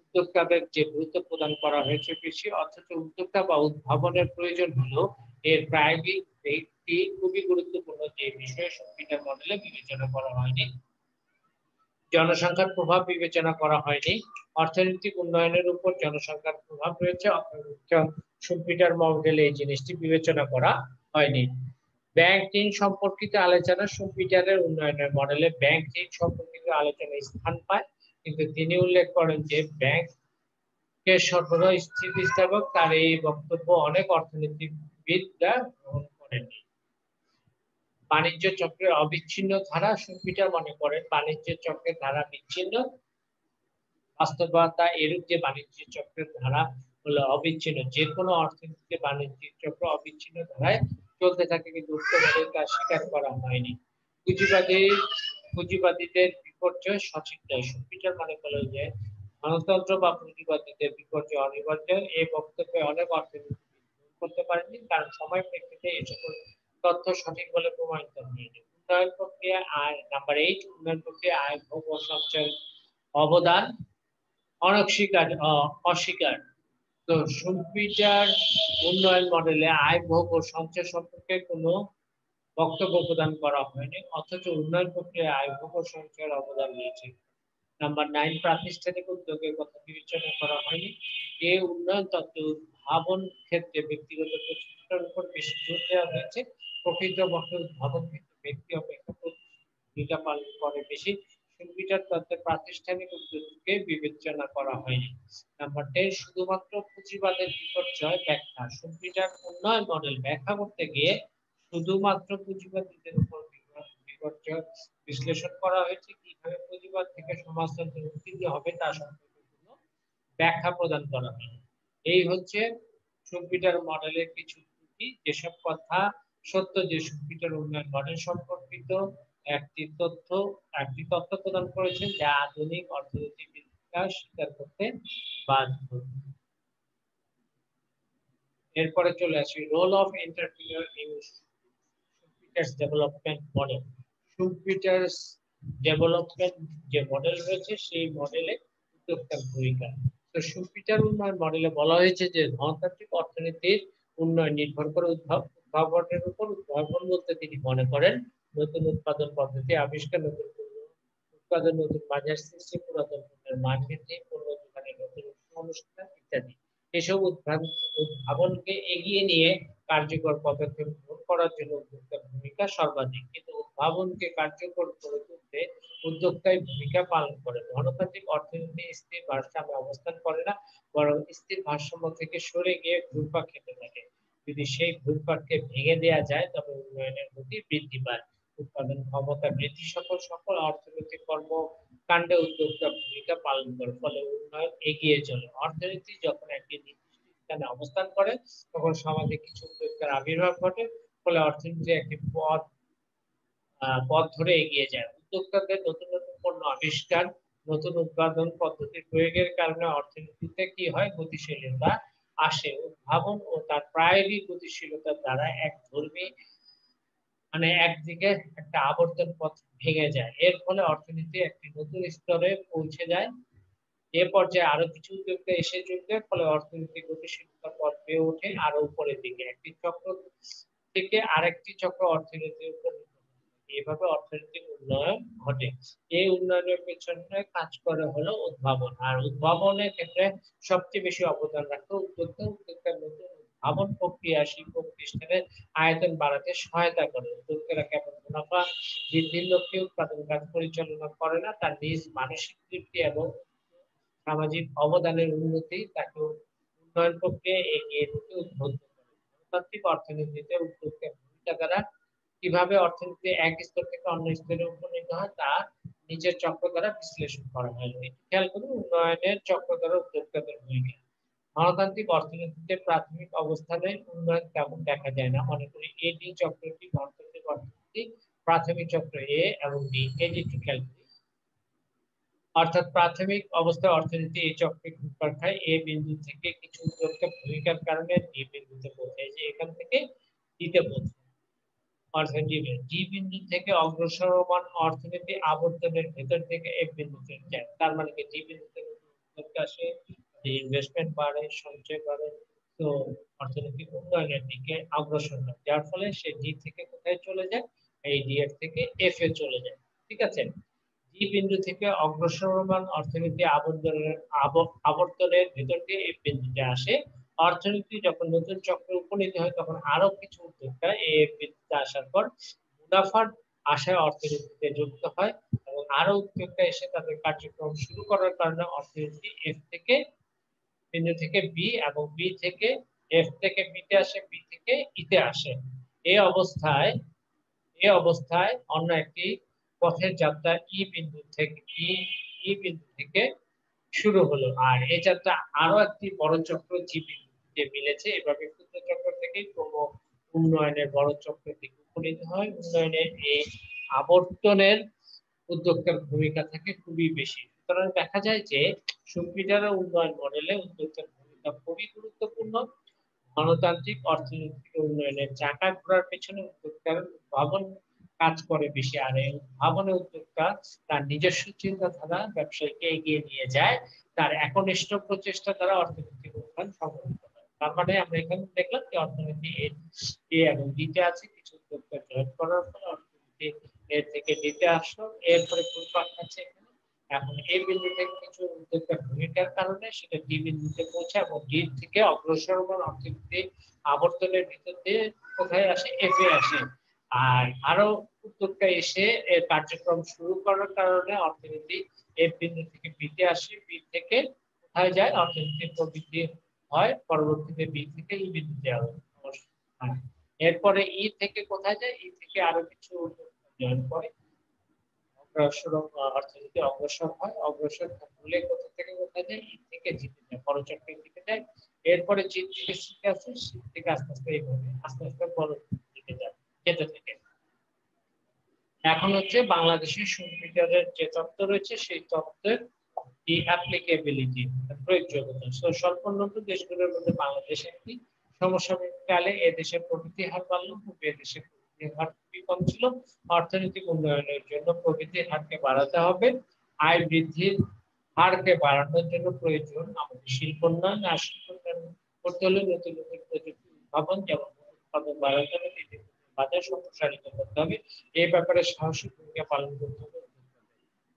উদ্যোক্তাদের যে গুরুত্ব প্রদান করা হয়েছে বেশি, অথচ উদ্যোক্তা বা উদ্ভাবনের প্রয়োজন হলো এর প্রায়োগিক দিকটি খুবই গুরুত্বপূর্ণ, যে বিষয়ে সুপিটার মডেলে বিবেচনা করা হয়নি। জনসংখ্যার প্রভাব বিবেচনা করা হয়নি। অর্থনৈতিক উন্নয়নের উপর জনসংখ্যার প্রভাব রয়েছে, সুপিটার মডেলে এই জিনিসটি বিবেচনা করা হয়নি। ব্যাংক ঋণ সম্পর্কিত আলোচনা। সুপিটারের উন্নয়নের মডেলে ব্যাংক ঋণ সম্পর্কিত আলোচনা স্থান পায়, কিন্তু তিনি উল্লেখ করেন যে ব্যাংকের সরবরাহ স্থিতিস্থাপক। তার এই বক্তব্য অনেক অর্থনীতিবিদরা গ্রহণ করেননি। বাণিজ্য চক্রের অবিচ্ছিন্ন ধারা সুপিটার মনে করেন বাণিজ্য চক্রের ধারা বিচ্ছিন্ন, বাস্তবতা এরূপ যে বাণিজ্য চক্রের ধারা হলো অবিচ্ছিন্ন, যে কোনো অর্থনীতিতে বাণিজ্যিক চক্র অবিচ্ছিন্ন ধারায় চলতে থাকে, কিন্তু উক্তভাবে তা স্বীকার করা হয়নি। পুঁজিবাদীদের বিপর্যয় সঠিক নয়। সুপিটার মনে করেন যে গণতন্ত্র বা পুঁজিবাদীদের বিপর্যয় অনিবার্য। এই বক্তব্যে অনেক অর্থনীতিবিদ করতে পারেননি, কারণ সময় প্রেক্ষিতে এই সকল তথ্য সঠিক বলে প্রমাণিত হয়নি। উন্নয়ন প্রক্রিয়া আয় নাম্বার 8, উন্নয়ন প্রক্রিয়া আয় ভোগ ও সঞ্চয়ের অবদান অস্বীকার। তো সুপিটার উন্নয়ন মডেলে আয় ভোগ ও সঞ্চয় সম্পর্কে কোনো বক্তব্য প্রদান করা হয়নি, অথচ উন্নয়ন প্রক্রিয়ায় আয় ভোগ ও সঞ্চয়ের অবদান রয়েছে। নাম্বার 9, প্রাতিষ্ঠানিক উদ্যোগের কথা বিবেচনা করা হয়নি। এই উন্নয়ন তত্ত্ব উদ্ভাবন ক্ষেত্রে ব্যক্তিগত প্রচেষ্টার উপর বেশি জোর দেওয়া হয়েছে। প্রকৃতপক্ষে উদ্ভাবন ক্ষেত্রে ব্যক্তি অপেক্ষা ভূমিকা পালন করে বেশি। সুপিটার তত্ত্বে প্রাতিষ্ঠানিক উদ্যোগকে বিবেচনা করা হয়নি। নাম্বার 10, শুধুমাত্র পুঁজিবাদের বিপর্যয় ব্যাখ্যা। সুপিটার উন্নয়ন মডেল ব্যাখ্যা করতে গিয়ে শুধুমাত্র পুঁজিবাদীদের উপর বিপর্যয় বিশ্লেষণ করা হয়েছে। কিভাবে পুঁজিবাদ থেকে সমাজতন্ত্র উত্তীর্ণ হবে তা সম্পর্কে কোনো ব্যাখ্যা প্রদান করা হয়নি। এই হচ্ছে সুপিটার মডেলের কিছু ত্রুটি। যেসব কথা সত্য যে সুপিটার উন্নয়ন মডেল সম্পর্কিত একটি তথ্য প্রদান করেছেন যা আধুনিক অর্থনৈতিক বিকাশ স্বীকার করতে বাধ্য। এরপরে চলে আসি role of entrepreneur in Schumpeter's development model. Schumpeter's development যে মডেল রয়েছে সেই মডেলে উদ্যোক্তার ভূমিকা। তো সুপিটার উন্নয়ন মডেলে বলা হয়েছে যে ধনতান্ত্রিক অর্থনীতির উন্নয়ন নির্ভর করে উদ্ভাবনের উপর। উদ্ভাবন বলতে তিনি মনে করেন নতুন উৎপাদন পদ্ধতি আবিষ্কার, নতুন উৎপাদন, নতুন বাজার সৃষ্টি, পুরাতন পণ্যের মান বৃদ্ধি, পণ্য যোগানের নতুন অনুষ্ঠান ইত্যাদি। এসব উদ্ভাবনকে এগিয়ে নিয়ে কার্যকর পদক্ষেপ গ্রহণ করার জন্য উদ্যোক্তার ভূমিকা সর্বাধিক, কিন্তু উদ্ভাবনকে কার্যকর করে তুলতে উদ্যোক্তাই ভূমিকা পালন করে। গণতান্ত্রিক অর্থনীতি স্থির ভারসাম্যে অবস্থান করে না, বরং স্থির ভারসাম্য থেকে সরে গিয়ে ঘুরপাক খেতে থাকে। যদি সেই ঘুরপাককে ভেঙে দেওয়া যায় তবে উন্নয়নের গতি বৃদ্ধি পায়, উৎপাদন ক্ষমতা বৃদ্ধি সকল অর্থনৈতিক কর্মকাণ্ডে উদ্যোক্তা ভূমিকা পালন করে, ফলে উন্নয়ন এগিয়ে চলে। অর্থনীতি যখন একটি নির্দিষ্ট স্থানে অবস্থান করে তখন সমাজে কিছু উদ্যোক্তার আবির্ভাব ঘটে, ফলে অর্থনীতি একটি পথ ধরে এগিয়ে যায়। উদ্যোক্তাদের নতুন নতুন পণ্য আবিষ্কার, নতুন উৎপাদন পদ্ধতির প্রয়োগের কারণে অর্থনীতিতে কি হয়, গতিশীলতা আসে। উদ্ভাবন ও তার প্রায়োগিক গতিশীলতার দ্বারা একদিকে একটা আবর্তন পথ ভেঙে যায়। এর ফলে অর্থনীতি একটি নতুন স্তরে পৌঁছে যায়। এ পর্যায়ে আরো কিছু উদ্যোক্তা এসে যোগ দেয়, ফলে অর্থনীতি গতিশীলতার পথ বেয়ে ওঠে আরো উপরের দিকে। একটি চক্র থেকে আরেকটি চক্র অর্থনীতির উপর এইভাবে অর্থনৈতিক উন্নয়ন ঘটে। এই উন্নয়নের পেছনে কাজ করে হলো উদ্ভাবন, আর উদ্ভাবনের ক্ষেত্রে সবচেয়ে বেশি অবদান রাখে উদ্যোক্তার নতুন উদ্ভাবন প্রক্রিয়া শিল্প প্রতিষ্ঠানের আয়তন বাড়াতে সহায়তা করে। উদ্যোক্তারা কেবল মুনাফা বৃদ্ধির লক্ষ্যে উৎপাদন কাজ পরিচালনা করে না, তার নিজ মানসিক তৃপ্তি এবং সামাজিক অবদানের উন্নতি তাকে উন্নয়ন প্রক্রিয়ায় এগিয়ে নিতে উদ্বুদ্ধ করে। গণতান্ত্রিক অর্থনীতিতে উদ্যোক্তার ভূমিকা দ্বারা কিভাবে অর্থনীতি এক স্তর থেকে অন্য স্তরে উপনীত হয় তা নিচের চক্র দ্বারা বিশ্লেষণ করা হয়। খেয়াল করুন, উন্নয়নের চক্র দ্বারা উদ্যোক্তাদের ভূমিকা। গণতান্ত্রিক অর্থনীতিতে প্রাথমিক অবস্থানে উন্নয়ন তেমন দেখা যায় না। মনে করি এডি চক্রটি গণতান্ত্রিক অর্থনীতি, প্রাথমিক চক্র এ এবং বি। এডি খেয়াল করি, অর্থাৎ প্রাথমিক অবস্থায় অর্থনীতি এই চক্রে ঘুরপাক খায়। এ বিন্দু থেকে কিছু উদ্যোক্তা ভূমিকার কারণে ডি বিন্দুতে পৌঁছায়, যে এখান থেকে ডিতে পৌঁছায়। ডি বিন্দু থেকে অগ্রসরমান অর্থনীতি আবর্তনের ভেতর থেকে এফ বিন্দুতে যায়। তার মানে কি, ডি বিন্দু থেকে উদ্যোক্তা আসে, ইনভেস্টমেন্ট বাড়ে, সঞ্চয় বাড়ে, তো অর্থনৈতিক উন্নয়নের দিকে অগ্রসর হয়, যার ফলে সে ডি থেকে কোথায় চলে যায়, এই ডি এর থেকে এফ এ চলে যায়। ঠিক আছে, ডি বিন্দু থেকে অগ্রসরমান অর্থনীতি আবর্তনের ভেতর দিয়ে এফ বিন্দুতে আসে। অর্থনীতি যখন নতুন চক্রে উপনীত হয় তখন আরো কিছু উদ্যোক্তা এই বিন্দুতে আসার পর মুনাফার আশায় অর্থনীতিতে যুক্ত হয় এবং আরো উদ্যোক্তা এসে তাদের কার্যক্রম শুরু করার কারণে অর্থনীতি এফ থেকে বিন্দু থেকে বি এবং বি থেকে এফ থেকে বিতে আসে, বি থেকে ইতে আসে। এই এই অবস্থায় অন্য একটি পথের যাত্রা ই বিন্দু থেকে শুরু হলো, আর এই যাত্রা আরো একটি বড় চক্র জি বিন্দুতে মিলেছে। এভাবে ক্ষুদ্র চক্র থেকে ক্রম উন্নয়নের বড় চক্রের দিকে উপনীত হয়। উন্নয়নের এই আবর্তনের উদ্যোক্তার ভূমিকা থাকে খুবই বেশি। সুতরাং দেখা যায় যে সুবিধার উন্নয়ন মডেলে উদ্যোক্তার ভূমিকা খুবই গুরুত্বপূর্ণ। গণতান্ত্রিক অর্থনৈতিক উন্নয়নের চাকা ঘোরার পেছনে উদ্যোক্তার উদ্ভাবন কাজ করে বেশি, আর এই উদ্ভাবনে উদ্যোক্তা তার নিজস্ব চিন্তাধারা ব্যবসায়ীকে এগিয়ে নিয়ে যায়, তার একনিষ্ঠ প্রচেষ্টা দ্বারা অর্থনৈতিক উন্নয়ন সংঘটিত হয়। তার মানে আমরা এখানে দেখলাম যে অর্থনীতি এ এবং ডিতে আছে, কিছু উদ্যোক্তা জয়েন করার ফলে অর্থনীতি এর থেকে ডিতে আসলো, এরপরে ঘুরপাক খাচ্ছে এখানে। এখন এই বিন্দু থেকে কিছু উদ্যোক্তার ভূমিকার কারণে সেটা ডি বিন্দুতে পৌঁছে এবং ডি থেকে অগ্রসর অর্থনীতি আবর্তনের ভিতর দিয়ে কোথায় আসে, এফ এ আসে। আর আরো উদ্যোক্তা এসে এর কার্যক্রম শুরু করার কারণে অর্থনীতি এফ বিন্দু থেকে বিতে আসে, বি থেকে কোথায় যায়, অর্থনীতির প্রবৃদ্ধি হয়, পরবর্তীতে বি থেকে ই বিন্দুতে আসে। এরপরে ই থেকে কোথায় যায়, ই থেকে আরো কিছু উদ্যোক্তা জয়েন করে, অর্থনীতি অগ্রসর হয়, অগ্রসর হলে কোথা থেকে কোথায় যায়, ই থেকে জিতে যায়, বড় চক্রের দিকে যায়। এরপরে জি থেকে শিখে আসে, শীত থেকে আস্তে আস্তে এইভাবে আস্তে আস্তে বড় দিকে যায়, যেতে থেকে। এখন হচ্ছে বাংলাদেশের সুবিধার যে তত্ত্ব রয়েছে সেই তত্ত্বের অ্যাপ্লিকেবিলিটি, প্রয়োগযোগ্যতা। স্বল্পোন্নত দেশগুলোর মধ্যে বাংলাদেশ একটি। সমসাময়িককালে এদেশের প্রবৃদ্ধি হার বাড়লো, পূর্বে এদেশের প্রবৃদ্ধির হার খুবই কম ছিল। অর্থনৈতিক উন্নয়নের জন্য প্রবৃদ্ধির হারকে বাড়াতে হবে। আয় বৃদ্ধির হারকে বাড়ানোর জন্য প্রয়োজন আমাদের শিল্পোন্নয়ন, আর শিল্পোন্নয়ন করতে হলে নতুন নতুন প্রযুক্তি উদ্ভাবন, যেমন উৎপাদন বাড়াতে হবে, বাজার সম্প্রসারিত করতে হবে। এই ব্যাপারে সাহসী ভূমিকা পালন করতে হবে।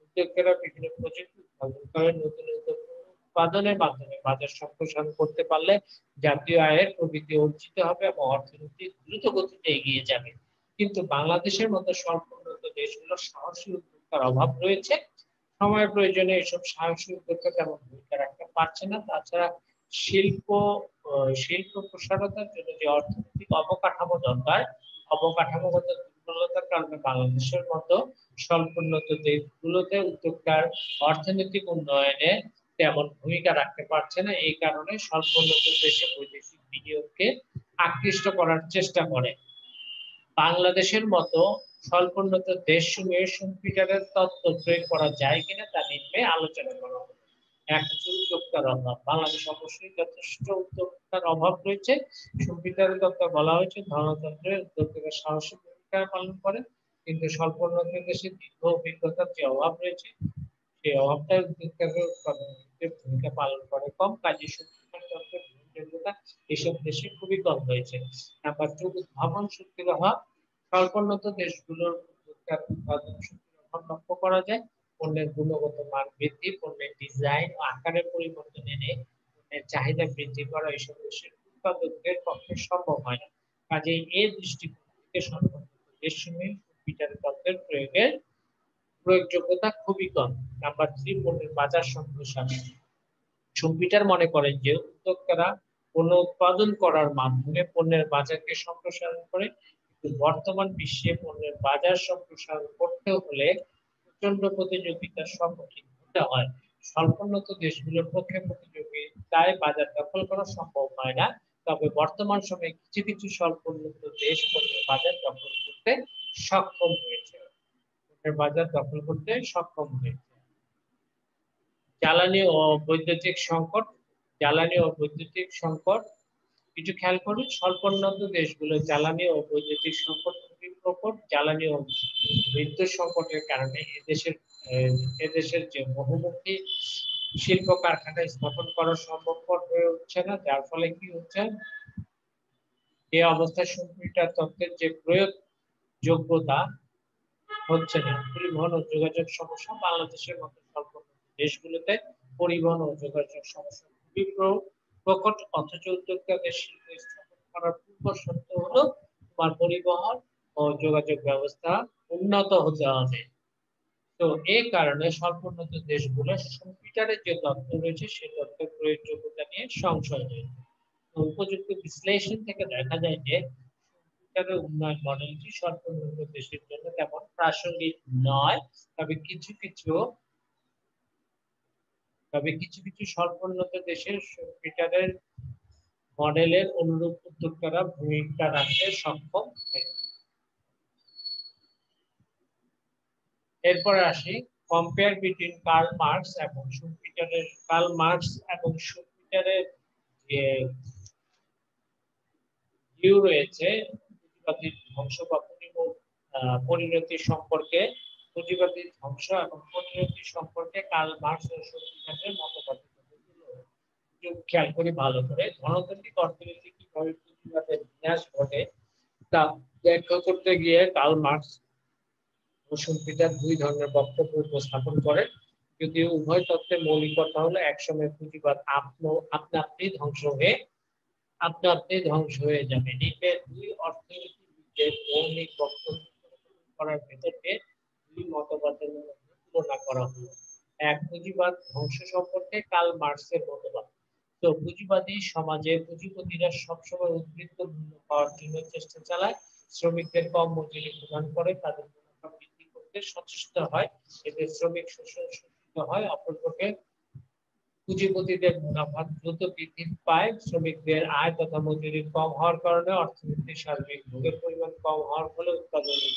উদ্যোক্তারা বিভিন্ন প্রযুক্তি উদ্ভাবন করে, নতুন নতুন উৎপাদনের মাধ্যমে বাজার সম্প্রসারণ করতে পারলে জাতীয় আয়ের প্রবৃদ্ধি অর্জিত হবে এবং অর্থনীতি দ্রুত গতিতে এগিয়ে যাবে। কিন্তু বাংলাদেশের মতো স্বল্পোন্নত দেশগুলোর সাহসী উদ্যোক্তার অভাব রয়েছে। সময়ের প্রয়োজনে এসব সাহসী উদ্যোক্তা তেমন ভূমিকা রাখতে পারছে না। তাছাড়া শিল্প শিল্প প্রসারতার জন্য যে অর্থনৈতিক অবকাঠামো দরকার, অবকাঠামোগত দুর্বলতার কারণে বাংলাদেশের মতো স্বল্পোন্নত দেশগুলোতে উদ্যোক্তার অর্থনৈতিক উন্নয়নে তেমন ভূমিকা রাখতে পারছে না। এই কারণে স্বল্পোন্নত দেশে বৈদেশিক বিনিয়োগকে আকৃষ্ট করার চেষ্টা করে। বাংলাদেশের মতো স্বল্পোন্নত দেশসমূহের সুবিধার তত্ত্ব প্রয়োগ করা যায় কিনা তা নিয়ে আলোচনা করা হবে। উদ্যোক্তার অভাব, বাংলাদেশ অবশ্যই যথেষ্ট উদ্যোক্তার অভাব রয়েছে। সুবিধার তত্ত্ব বলা হয়েছে ধনতন্ত্রের উদ্যোক্তারা সাহসী ভূমিকা পালন করে, কিন্তু স্বল্পোন্নত দেশে দীর্ঘ অভিজ্ঞতার যে অভাব রয়েছে সেই অভাবটা উদ্যোক্তাদের উৎপাদনের ভূমিকা পালন করে কম, কাজে সুবিধার তত্ত্বের গ্রহণযোগ্যতা এসব দেশে খুবই কম রয়েছে। নাম্বার 2, উদ্ভাবন শক্তির অভাব। স্বল্পোন্নত দেশগুলোর উদ্যোক্তার উৎপাদন শক্তির অভাব লক্ষ্য করা যায়। পণ্যের গুণগত মান বৃদ্ধি, পণ্যের ডিজাইন ও আকারের পরিবর্তন এনে পণ্যের চাহিদা বৃদ্ধি করা এসব দেশের উৎপাদকদের পক্ষে সম্ভব হয় না। কাজেই এই দৃষ্টিকোণ থেকে স্বল্পোন্নত দেশসমূহে সুবিধার তত্ত্বের প্রয়োগযোগ্যতা খুবই কম। নাম্বার 3, পণ্যের বাজার সম্প্রসারণ। সুপিটার মনে করেন যে উদ্যোক্তারা পণ্য উৎপাদন করার মাধ্যমে পণ্যের বাজারকে সম্প্রসারণ করে, কিন্তু বর্তমান বিশ্বে পণ্যের বাজার সম্প্রসারণ করতে হলে প্রচন্ড প্রতিযোগিতার সম্মুখীন হতে হয়। স্বল্পোন্নত দেশগুলোর পক্ষে প্রতিযোগিতায় বাজার দখল করা সম্ভব হয় না। তবে বর্তমান সময়ে কিছু কিছু স্বল্পোন্নত দেশ পণ্যের বাজার দখল করতে সক্ষম হয়েছে। বাজার দখল করতে সক্ষম হয়েছে। জ্বালানি ও বৈদ্যুতিক সংকট। জ্বালানি ও বৈদ্যুতিক সংকট কিছু খেয়াল করুন, স্বল্পোন্নত দেশগুলো জ্বালানি ও বৈদ্যুতিক সংকট খুবই প্রকট। জ্বালানি ও বিদ্যুৎ সংকটের কারণে এদেশের যে বহুমুখী শিল্প কারখানা স্থাপন করা সম্ভবপর হয়ে উঠছে না, যার ফলে কি হচ্ছে, এই অবস্থায় সুবিধার তত্ত্বের যে প্রয়োগ যোগ্যতা হচ্ছে না। পরিবহন ও যোগাযোগ সমস্যা। বাংলাদেশের মতো স্বল্পোন্নত দেশগুলোতে পরিবহন ও যোগাযোগ সমস্যা খুবই প্রকট, অথচ উদ্যোক্তাদের শিল্প স্থাপন করার পূর্ব শর্ত হলো তোমার পরিবহন ও যোগাযোগ ব্যবস্থা উন্নত হতে হবে। তো এই কারণে স্বল্পোন্নত দেশগুলোর সুবিধার যে তত্ত্ব রয়েছে সেই তত্ত্বের প্রয়োগযোগ্যতা নিয়ে সংশয় রয়েছে। উপযুক্ত বিশ্লেষণ থেকে দেখা যায় যে পিটারের উন্নয়ন মডেলটি স্বল্পোন্নত দেশের জন্য তেমন প্রাসঙ্গিক নয়, তবে কিছু কিছু স্বল্পোন্নত দেশের পিটারের মডেলের অনুরূপ উদ্যোক্তারা ভূমিকা রাখতে সক্ষম হয়েছে। এরপরে আসি কম্পেয়ার বিটুইন কার্ল মার্কস এবং শুপিটারের যে ভিউ রয়েছে পুঁজিবাদী ধ্বংস বা পরিণতি সম্পর্কে, পুঁজিবাদী ধ্বংস এবং পরিণতি সম্পর্কে কার্ল মার্কস ও শুপিটারের মতবাদ খেয়াল করি ভালো করে। ধনতান্ত্রিক অর্থনীতি কিভাবে পুঁজিবাদের বিনাশ ঘটে তা ব্যাখ্যা করতে গিয়ে কার্ল মার্কস ও শুপিটার দুই ধরনের বক্তব্য উপস্থাপন করেন। যদিও উভয় তত্ত্বের মৌলিক কথা হলো একসময় পুঁজিবাদ আপনা আপনি ধ্বংস হয়ে যাবে। নিচের দুই অর্থনীতিবিদদের মৌলিক বক্তব্য করার ভেতরে দুই মতবাদের মধ্যে তুলনা করা হলো। এক, পুঁজিবাদ ধ্বংস সম্পর্কে কার্ল মার্কসের মতবাদ। তো পুঁজিবাদী সমাজে পুঁজিপতিরা সবসময় উদ্বৃত্ত মূল্য পাওয়ার জন্য চেষ্টা চালায়, শ্রমিকদের কম মজুরি প্রদান করে, তাদের মুনাফা বৃদ্ধি করতে সচেষ্ট হয়, এতে শ্রমিক শোষিত হয়। অপরপক্ষে পুঁজিপতিদের মুনাফা দ্রুত বৃদ্ধি পায়, শ্রমিকদের আয় তথা মজুরি কম হওয়ার কারণে অর্থনীতির সার্বিক ভোগের পরিমাণ কম হওয়ার ফলে উৎপাদনের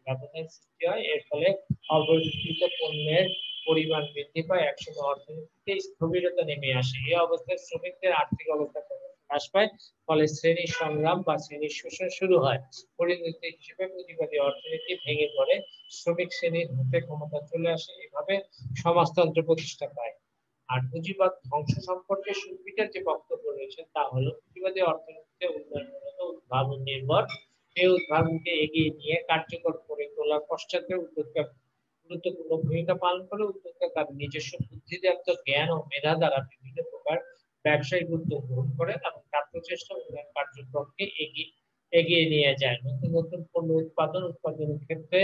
ব্যবধান সৃষ্টি হয়। এর ফলে অবশিষ্ট পণ্যের পরিমাণ বৃদ্ধি পায়, একসময় অর্থনীতিতে স্থবিরতা নেমে আসে। এই অবস্থায় শ্রমিকদের আর্থিক অবস্থা হ্রাস পায়, ফলে শ্রেণী সংগ্রাম বা শ্রেণী শোষণ শুরু হয়। পরিণতি হিসেবে পুঁজিবাদী অর্থনীতি ভেঙে পড়ে, শ্রমিক শ্রেণীর হাতে ক্ষমতা চলে আসে, এভাবে সমাজতন্ত্র প্রতিষ্ঠা পায়। আর পুঁজিবাদ ধ্বংস সম্পর্কে শুপিটার যে বক্তব্য রয়েছে তা হলো পুঁজিবাদী অর্থনীতিতে উন্নয়ন মূলত উদ্ভাবন নির্ভর। এই উদ্ভাবনকে এগিয়ে নিয়ে কার্যকর করে তোলার পশ্চাতে উদ্যোক্তা গুরুত্বপূর্ণ ভূমিকা পালন করে। উদ্যোক্তা তার নিজস্ব বুদ্ধিদীপ্ত জ্ঞান ও মেধা দ্বারা বিভিন্ন প্রকার ব্যবসায়িক উদ্যোগ গ্রহণ করে এবং তার প্রচেষ্টা উন্নয়ন কার্যক্রমকে এগিয়ে নিয়ে যায়। নতুন নতুন পণ্য উৎপাদনের ক্ষেত্রে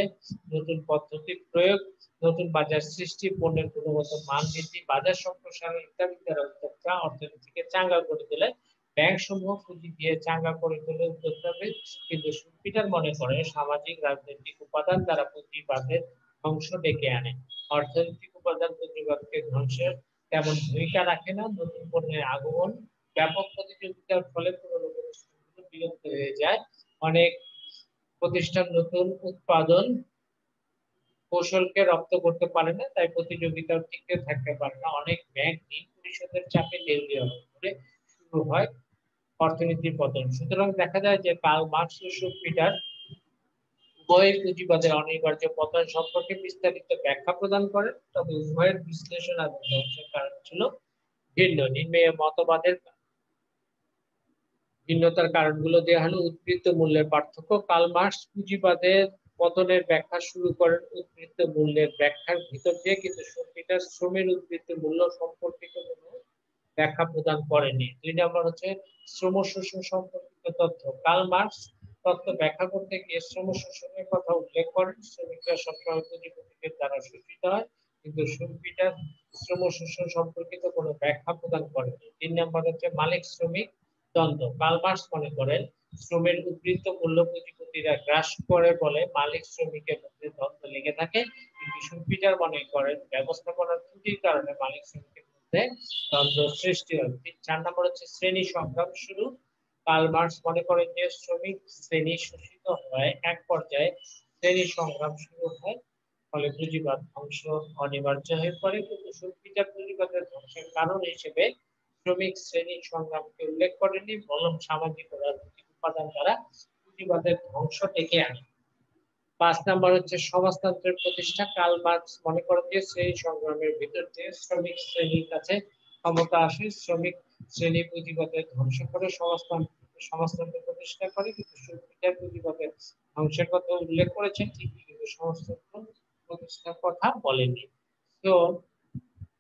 নতুন পদ্ধতি প্রয়োগ, নতুন বাজার সৃষ্টি, পণ্যের গুণগত মান বৃদ্ধি, বাজার সম্প্রসারণ ইত্যাদি দ্বারা উদ্যোক্তা অর্থনীতিকে চাঙ্গা করে তোলে। ব্যাংক সমূহ পুঁজি দিয়ে চাঙ্গা করে তোলে উদ্যোক্তাদের। কিন্তু শুপিটার মনে করে সামাজিক রাজনৈতিক উপাদান দ্বারা পুঁজিবাদের ধ্বংস ডেকে আনে। অর্থনৈতিক উপাদান পুঁজিবাদকে ধ্বংসের তেমন ভূমিকা রাখে না। নতুন পণ্যের আগমন, ব্যাপক প্রতিযোগিতার ফলে পুরনো প্রতিষ্ঠানগুলো বিলুপ্ত হয়ে যায়। অনেক প্রতিষ্ঠান নতুন উৎপাদন কৌশলকে রপ্ত করতে পারে না, তাই প্রতিযোগিতাও টিকে থাকতে পারে না। অনেক ব্যাংক ঋণ পরিশোধের চাপে দেউলিয়া হয়ে শুরু হয় অর্থনীতির পতন। সুতরাং দেখা যায় যে কার্ল মার্কস ও শুপিটার উভয় পুঁজিবাদের অনিবার্য পতন সম্পর্কে বিস্তারিত ব্যাখ্যা প্রদান করেন, তবে উভয়ের বিশ্লেষণ এবং ধ্বংসের কারণ ছিল ভিন্ন। নিম্নে মতবাদের ভিন্নতার কারণগুলো দেওয়া হলো। উদ্বৃত্ত মূল্যের পার্থক্য। কার্ল মার্কস পুঁজিবাদের পতনের ব্যাখ্যা শুরু করেন উদ্বৃত্ত মূল্যের ব্যাখ্যার ভিতর দিয়ে, কিন্তু শুপিটার শ্রমের উদ্বৃত্ত মূল্য সম্পর্কিত কোনো ব্যাখ্যা প্রদান করেনি। 2 নম্বর হচ্ছে শ্রম শোষণ সম্পর্কিত তথ্য। কার্ল মার্কস তথ্য ব্যাখ্যা করতে গিয়ে শ্রম শোষণের কথা উল্লেখ করেন। শ্রমিকরা সবসময় পুঁজিপতিদের দ্বারা শোষিত হয়, কিন্তু শুপিটার শ্রম শোষণ সম্পর্কিত কোনো ব্যাখ্যা প্রদান করেনি। 3 নম্বর হচ্ছে মালিক শ্রমিক দ্বন্দ্ব। কার্ল মার্কস মনে করেন শ্রমের উদ্বৃত্ত মূল্য পুঁজিপতিরা গ্রাস করে বলে মালিক শ্রমিকের মধ্যে দ্বন্দ্ব লেগে থাকে, কিন্তু শুপিটার মনে করেন ব্যবস্থাপনার ত্রুটির কারণে মালিক শ্রমিকের মধ্যে দ্বন্দ্ব সৃষ্টি হয়। 4 নম্বর হচ্ছে শ্রেণী সংগ্রাম শুরু। কার্ল মার্কস মনে করেন যে শ্রমিক শ্রেণী শোষিত হয়, এক পর্যায়ে শ্রেণী সংগ্রাম শুরু হয়, ফলে পুঁজিবাদ ধ্বংস অনিবার্য হয়ে পড়ে। কিন্তু শুপিটার পুঁজিবাদের ধ্বংসের কারণ হিসেবে শ্রমিক শ্রেণীর সংগ্রামকে উল্লেখ করেনি, বরং সামাজিক ও রাজনৈতিক উপাদান দ্বারা পুঁজিবাদের ধ্বংস ডেকে আনে। 5 নম্বর হচ্ছে সমাজতন্ত্রের প্রতিষ্ঠা। কার্ল মার্কস মনে করেন যে শ্রেণী সংগ্রামের ভিতর দিয়ে শ্রমিক শ্রেণীর কাছে ক্ষমতা আসে, শ্রমিক শ্রেণী পুঁজিবাদের ধ্বংস করে সমাজতন্ত্র প্রতিষ্ঠা করে। কিন্তু শুপিটার পুঁজিবাদের ধ্বংসের কথা উল্লেখ করেছেন ঠিকই, কিন্তু সমাজতন্ত্র প্রতিষ্ঠার কথা বলেননি। তো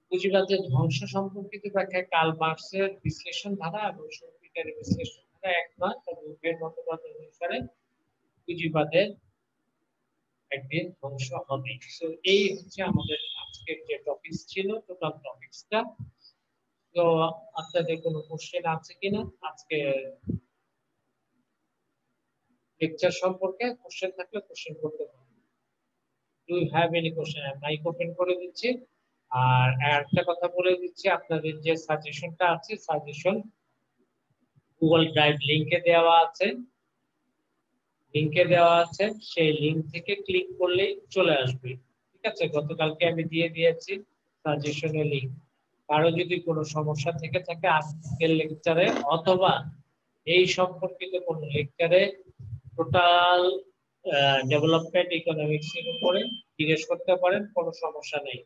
পুঁজিবাদের ধ্বংস সম্পর্কিত ব্যাখ্যায় কার্ল মার্কসের বিশ্লেষণ ধারা এবং শুপিটারের বিশ্লেষণ ধারা এক নয়, তবে উভয়ের মতবাদ অনুসারে পুঁজিবাদের একদিন ধ্বংস হবে। তো এই হচ্ছে আমাদের আজকের যে টপিক ছিল, টোটাল টপিকসটা। তো আপনাদের কোনো কোশ্চেন আছে কিনা আজকে লেকচার সম্পর্কে কোশ্চেন থাকলে কোশ্চেন করতে পারেন। Do you have any question? Mike open করে দিচ্ছি। আর একটা কথা বলে দিচ্ছি, আপনাদের যে সাজেশনটা আছে, সাজেশন গুগল ড্রাইভ লিংকে দেওয়া আছে, সেই লিংক থেকে ক্লিক করলেই চলে আসবে। ঠিক আছে, গতকালকে আমি দিয়ে দিয়েছি সাজেশনের লিংক। কারো যদি কোনো সমস্যা থেকে থাকে আজকের লেকচারে অথবা এই সম্পর্কিত কোনো লেকচারে টোটাল ডেভেলপমেন্ট ইকোনমিক্স এর উপরে জিজ্ঞেস করতে পারেন, কোনো সমস্যা নেই।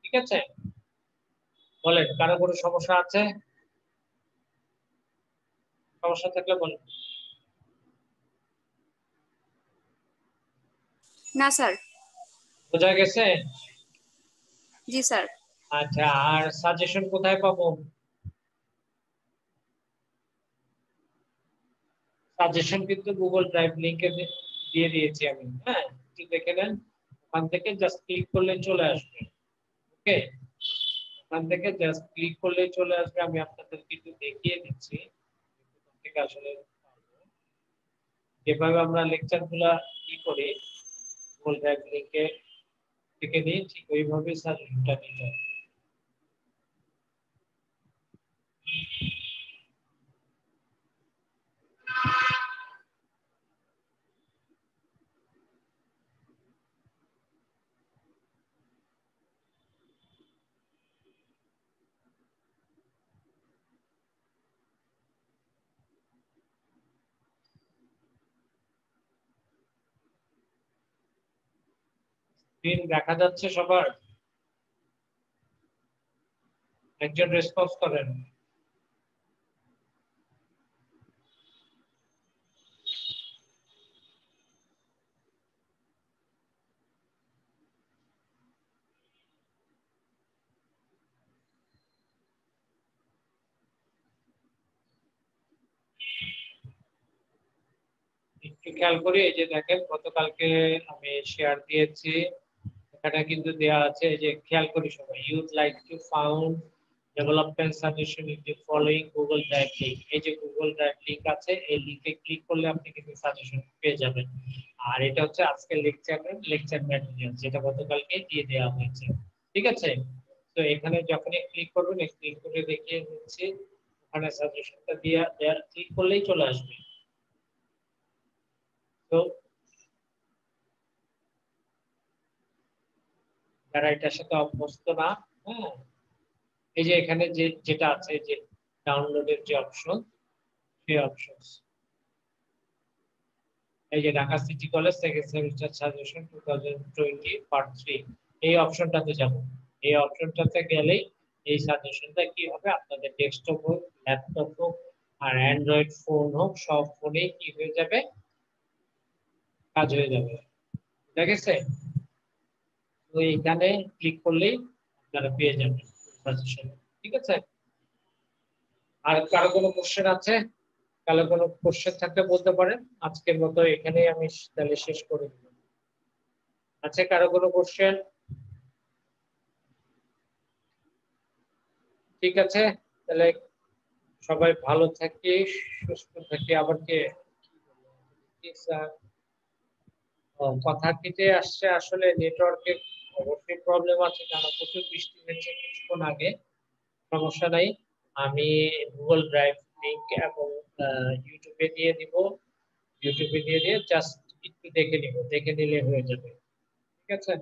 ঠিক আছে, বলেন কারো কোনো সমস্যা আছে? সমস্যা থাকলে বলেন। না স্যার। বোঝা গেছে? জি স্যার। আচ্ছা, আর সাজেশন কোথায় পাবো? সাজেশন কিন্তু গুগল ড্রাইভ লিংকে দিয়ে দিয়েছি আমি। হ্যাঁ, একটু দেখে নেন, ওখান থেকে জাস্ট ক্লিক করলে চলে আসবে। ওকে, ওখান থেকে জাস্ট ক্লিক করলে চলে আসবে। আমি আপনাদের কিন্তু দেখিয়ে দিচ্ছি থেকে আসলে যেভাবে আমরা লেকচার গুলা কি করি গুগল ড্রাইভ লিংকে থেকে নিয়ে ঠিক ওইভাবেই সাজেশনটা নিতে হবে। স্ক্রিন দেখা যাচ্ছে সবার? একজন রেসপন্স করেন। একটু খেয়াল করি, এই যে দেখেন গতকালকে আমি শেয়ার দিয়েছি, এখানে কিন্তু দেয়া আছে, এই যে খেয়াল করি সবাই, ইউড like two found development suggestion in the following Google drive link. এই যে গুগল ড্রাইভ লিংক আছে, এই লিংকে ক্লিক করলে আপনি কিন্তু সাজেশন পেয়ে যাবেন। আর এটা হচ্ছে আজকের লেকচার ম্যাটেরিয়াল, যেটা গতকালকে দিয়ে দেওয়া হয়েছে। ঠিক আছে, তো এখানে যখনই ক্লিক করবেন, ক্লিক করে দেখিয়ে দিচ্ছি, ওখানে সাজেশনটা দিয়ে ক্লিক করলেই চলে আসবে। তো যারা এটার সাথে অভ্যস্ত না, হ্যাঁ, এই যে এখানে যেটা আছে যে ডাউনলোডের যে অপশন, সেই অপশন, এই যে Dhaka city college second semester suggestion 2020 part 3, এই অপশনটাতে যাব। এই অপশনটাতে গেলেই এই সাজেশনটা কি হবে, আপনাদের ডেস্কটপ হোক, ল্যাপটপ হোক, আর অ্যান্ড্রয়েড ফোন হোক, সব ফোনেই কি হয়ে যাবে, কাজ হয়ে যাবে। ঠিক আছে, তো এইখানে ক্লিক করলেই আপনারা পেয়ে যাবেন সাজেশন। ঠিক আছে, আর কারো কোনো কোশ্চেন আছে? কারো কোনো কোশ্চেন থাকলে বলতে পারেন। আজকের মতো এখানেই আমি তাহলে শেষ করে দিব। আছে কারো কোনো কোশ্চেন? ঠিক আছে, তাহলে সবাই ভালো থাকি, সুস্থ থাকি। আবার কে কথা কেটে আসছে, আসলে নেটওয়ার্কের অবশ্যই প্রবলেম আছে, কারণ প্রচুর বৃষ্টি হয়েছে কিছুক্ষণ আগে। সমস্যা নাই, আমি গুগল ড্রাইভ লিংক এবং ইউটিউবে দিয়ে দিয়ে জাস্ট একটু দেখে নিব, দেখে নিলে হয়ে যাবে। ঠিক আছে,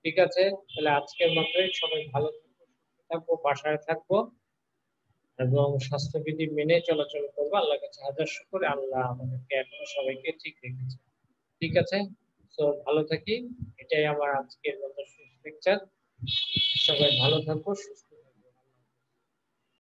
ঠিক আছে, তাহলে আজকের মতোই সবাই ভালো থাকবো, বাসায় থাকবো এবং স্বাস্থ্যবিধি মেনে চলাচল করবো। আল্লাহ কাছে হাজার শুকর, আল্লাহ আমাদেরকে এখনো সবাইকে ঠিক রেখেছে। ঠিক আছে, তো ভালো থাকি, এটাই আমার আজকের মতো লেকচার। সবাই ভালো থাকবো, সুস্থ